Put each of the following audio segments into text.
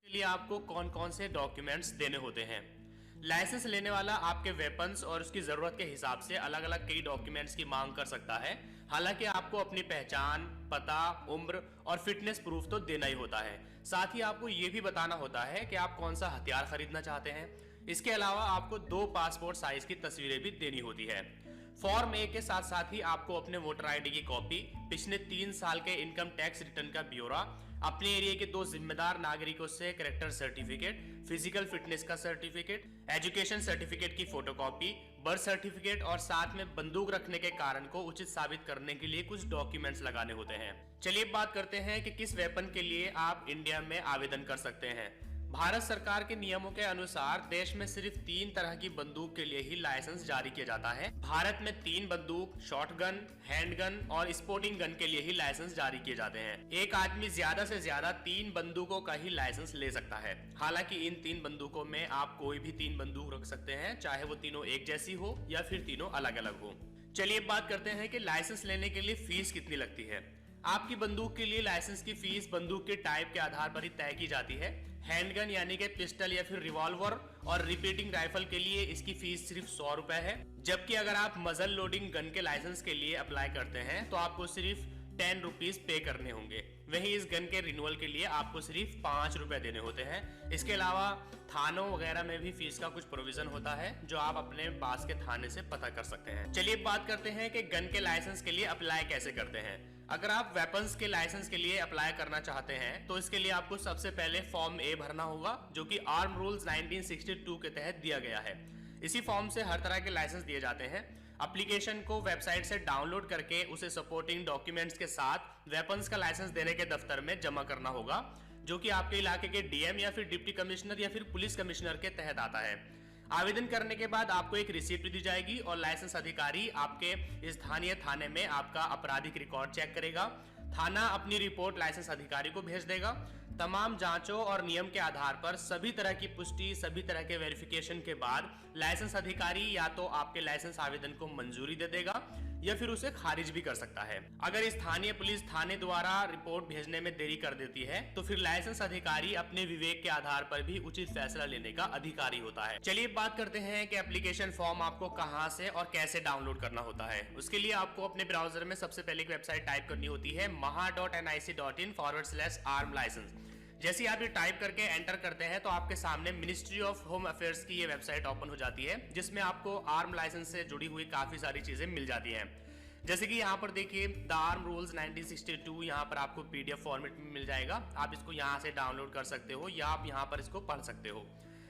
लिए आपको कौन कौन से डॉक्यूमेंट्स देने होते हैं। लाइसेंस लेने वाला आपके वेपन्स और उसकी ज़रूरत के हिसाब से अलग अलग कई डॉक्यूमेंट्स की मांग कर सकता है। हालांकि आपको अपनी पहचान, पता, उम्र और फिटनेस प्रूफ तो देना ही होता है। साथ ही आपको ये भी बताना होता है कि आप कौन सा हथियार खरीदना चाहते हैं। इसके अलावा आपको 2 पासपोर्ट साइज की तस्वीरें भी देनी होती है। फॉर्म ए के साथ साथ ही आपको अपने वोटर आईडी की कॉपी, पिछले 3 साल के इनकम टैक्स रिटर्न का ब्यौरा, अपने एरिया के 2 जिम्मेदार नागरिकों से कैरेक्टर सर्टिफिकेट, फिजिकल फिटनेस का सर्टिफिकेट, एजुकेशन सर्टिफिकेट की फोटोकॉपी, बर्थ सर्टिफिकेट और साथ में बंदूक रखने के कारण को उचित साबित करने के लिए कुछ डॉक्यूमेंट्स लगाने होते हैं। चलिए बात करते हैं कि किस वेपन के लिए आप इंडिया में आवेदन कर सकते हैं। भारत सरकार के नियमों के अनुसार देश में सिर्फ 3 तरह की बंदूक के लिए ही लाइसेंस जारी किया जाता है। भारत में 3 बंदूक, शॉटगन, हैंडगन और स्पोर्टिंग गन के लिए ही लाइसेंस जारी किए जाते हैं। एक आदमी ज्यादा से ज्यादा 3 बंदूकों का ही लाइसेंस ले सकता है। हालांकि इन 3 बंदूकों में आप कोई भी 3 बंदूक रख सकते हैं, चाहे वो तीनों एक जैसी हो या फिर तीनों अलग अलग हो। चलिए बात करते हैं कि लाइसेंस लेने के लिए फीस कितनी लगती है। आपकी बंदूक के लिए लाइसेंस की फीस बंदूक के टाइप के आधार पर ही तय की जाती है। हैंडगन यानी कि पिस्टल या फिर रिवॉल्वर और रिपीटिंग राइफल के लिए इसकी फीस सिर्फ 100 रुपए है। जबकि अगर आप मजल लोडिंग गन के लाइसेंस के लिए अप्लाई करते हैं तो आपको सिर्फ 10 रुपीज पे करने होंगे। वहीं इस गन के रिन्यूअल के लिए आपको सिर्फ 5 रुपए देने होते हैं। इसके अलावा थानों वगैरह में भी फीस का कुछ प्रोविजन होता है जो आप अपने पास के थाने से पता कर सकते हैं। चलिए बात करते हैं कि गन के लाइसेंस के लिए अप्लाई कैसे करते हैं। अगर आप वेपन्स के लाइसेंस के लिए अप्लाई करना चाहते हैं तो इसके लिए आपको सबसे पहले फॉर्म ए भरना होगा, जो कि आर्म रूल्स 1962 के तहत दिया गया है। इसी फॉर्म से हर तरह के लाइसेंस दिए जाते हैं। एप्लीकेशन को वेबसाइट से डाउनलोड करके उसे सपोर्टिंग डॉक्यूमेंट्स के साथ वेपन्स का लाइसेंस देने के दफ्तर में जमा करना होगा, जो कि आपके इलाके के डीएम या फिर डिप्टी कमिश्नर या फिर पुलिस कमिश्नर के तहत आता है। आवेदन करने के बाद आपको एक रिसीप्ट दी जाएगी और लाइसेंस अधिकारी आपके स्थानीय थाने में आपका आपराधिक रिकॉर्ड चेक करेगा। थाना अपनी रिपोर्ट लाइसेंस अधिकारी को भेज देगा। तमाम जांचों और नियम के आधार पर सभी तरह की पुष्टि, सभी तरह के वेरिफिकेशन के बाद लाइसेंस अधिकारी या तो आपके लाइसेंस आवेदन को मंजूरी दे देगा या फिर उसे खारिज भी कर सकता है। अगर स्थानीय पुलिस थाने द्वारा रिपोर्ट भेजने में देरी कर देती है तो फिर लाइसेंस अधिकारी अपने विवेक के आधार पर भी उचित फैसला लेने का अधिकारी होता है। चलिए बात करते हैं कि एप्लीकेशन फॉर्म आपको कहां से और कैसे डाउनलोड करना होता है। उसके लिए आपको अपने ब्राउजर में सबसे पहले एक वेबसाइट टाइप करनी होती है maha.nic.in/arm license। जैसे आप ये टाइप करके एंटर करते हैं तो आपके सामने मिनिस्ट्री ऑफ होम अफेयर्स की ये वेबसाइट ओपन हो जाती है, जिसमें आपको आर्म लाइसेंस से जुड़ी हुई काफी सारी चीजें मिल जाती हैं। जैसे कि यहाँ पर देखिए द आर्म रूल्स 1962, यहाँ पर आपको पीडीएफ फॉर्मेट में मिल जाएगा। आप इसको यहाँ से डाउनलोड कर सकते हो या आप यहाँ पर इसको पढ़ सकते हो।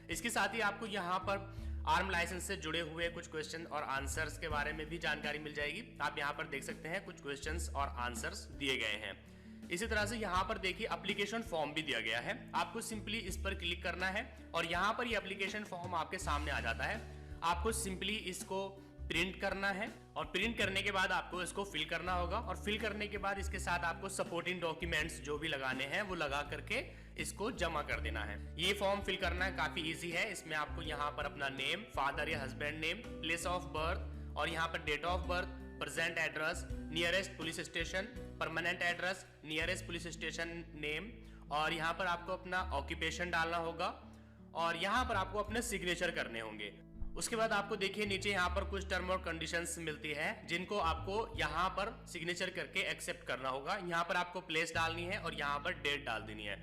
इसके साथ ही आपको यहाँ पर आर्म लाइसेंस से जुड़े हुए कुछ क्वेश्चन और आंसर्स के बारे में भी जानकारी मिल जाएगी। आप यहाँ पर देख सकते हैं कुछ क्वेश्चंस और आंसर्स दिए गए हैं। इसी तरह से यहाँ पर देखिए एप्लीकेशन फॉर्म भी दिया गया है। आपको सिंपली इस पर क्लिक करना है और यहाँ पर ये एप्लीकेशन फॉर्म आपके सामने आ जाता है। आपको सिंपली इसको प्रिंट करना है और प्रिंट करने के बाद आपको इसको फिल करना होगा और फिल करने के बाद इसके साथ आपको सपोर्टिंग डॉक्यूमेंट्स जो भी लगाने हैं वो लगा करके इसको जमा कर देना है। ये फॉर्म फिल करना काफी इजी है। इसमें आपको यहाँ पर अपना नेम, फादर या husband name, place of birth और यहाँ पर date of birth, present address, nearest police station, permanent address, nearest police station name और यहाँ पर आपको अपना ऑक्यूपेशन डालना होगा और यहाँ पर आपको अपने सिग्नेचर करने होंगे। उसके बाद आपको देखिए नीचे यहाँ पर कुछ टर्म और कंडीशंस मिलती है जिनको आपको यहाँ पर सिग्नेचर करके एक्सेप्ट करना होगा। यहाँ पर आपको प्लेस डालनी है और यहाँ पर डेट डाल देनी है।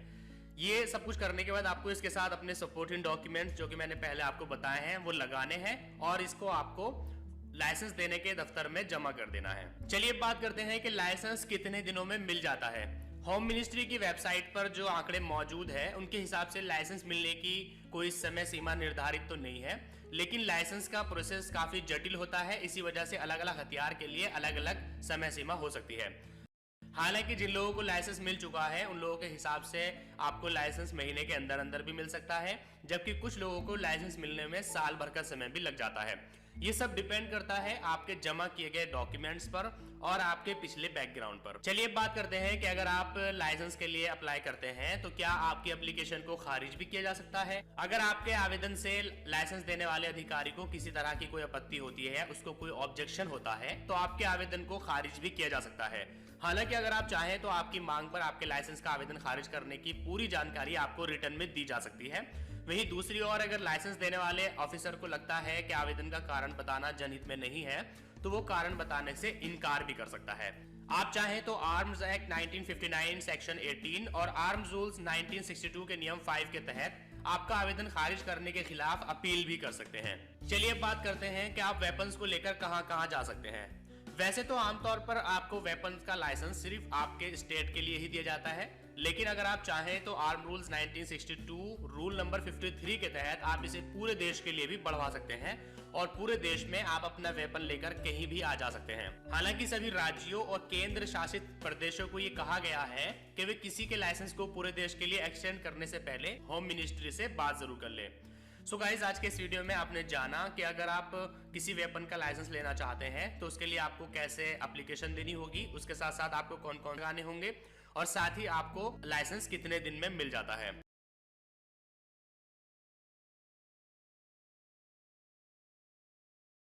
ये सब कुछ करने के बाद आपको इसके साथ अपने सपोर्टिंग डॉक्यूमेंट्स जो कि मैंने पहले आपको बताए हैं वो लगाने हैं और इसको आपको लाइसेंस देने के दफ्तर में जमा कर देना है। चलिए बात करते हैं कि लाइसेंस कितने दिनों में मिल जाता है। होम मिनिस्ट्री की वेबसाइट पर जो आंकड़े मौजूद है उनके हिसाब से लाइसेंस मिलने की कोई समय सीमा निर्धारित तो नहीं है, लेकिन लाइसेंस का प्रोसेस काफी जटिल होता है। इसी वजह से अलग अलग हथियार के लिए अलग अलग समय सीमा हो सकती है। हालांकि जिन लोगों को लाइसेंस मिल चुका है उन लोगों के हिसाब से आपको लाइसेंस महीने के अंदर अंदर भी मिल सकता है, जबकि कुछ लोगों को लाइसेंस मिलने में साल भर का समय भी लग जाता है। ये सब डिपेंड करता है आपके जमा किए गए डॉक्यूमेंट्स पर और आपके पिछले बैकग्राउंड पर। चलिए बात करते हैं कि अगर आप लाइसेंस के लिए अप्लाई करते हैं तो क्या आपकी एप्लीकेशन को खारिज भी किया जा सकता है। अगर आपके आवेदन से लाइसेंस देने वाले अधिकारी को किसी तरह की कोई आपत्ति होती है, उसको कोई ऑब्जेक्शन होता है, तो आपके आवेदन को खारिज भी किया जा सकता है। हालांकि अगर आप चाहें तो आपकी मांग पर आपके लाइसेंस का आवेदन खारिज करने की पूरी जानकारी आपको रिटर्न में दी जा सकती है। वहीं दूसरी ओर अगर लाइसेंस देने वाले ऑफिसर को लगता है कि आवेदन का कारण बताना जनहित में नहीं है, तो वो कारण बताने से इनकार भी कर सकता है। आप चाहें तो आर्म्स एक्ट 1959 सेक्शन 18 और आर्म्स रूल्स 1962 के नियम 5 के तहत आपका आवेदन खारिज करने के खिलाफ अपील भी कर सकते हैं। चलिए बात करते हैं कि आप वेपन्स को लेकर कहां-कहां जा सकते हैं। वैसे तो आमतौर पर आपको वेपन्स का लाइसेंस सिर्फ आपके स्टेट के लिए ही दिया जाता है, लेकिन अगर आप चाहें तो आर्म रूल्स 1962 रूल नंबर 53 के तहत आप इसे पूरे देश के लिए भी बढ़वा सकते हैं और पूरे देश में आप अपना वेपन लेकर कहीं भी आ जा सकते हैं। हालांकि सभी राज्यों और केंद्र शासित प्रदेशों को ये कहा गया है कि वे किसी के लाइसेंस को पूरे देश के लिए एक्सटेंड करने से पहले होम मिनिस्ट्री से बात जरूर कर ले। सो गाइस, आज के इस वीडियो में आपने जाना कि अगर आप किसी वेपन का लाइसेंस लेना चाहते हैं तो उसके लिए आपको कैसे एप्लीकेशन देनी होगी, उसके साथ साथ आपको कौन कौन लगाने होंगे और साथ ही आपको लाइसेंस कितने दिन में मिल जाता है।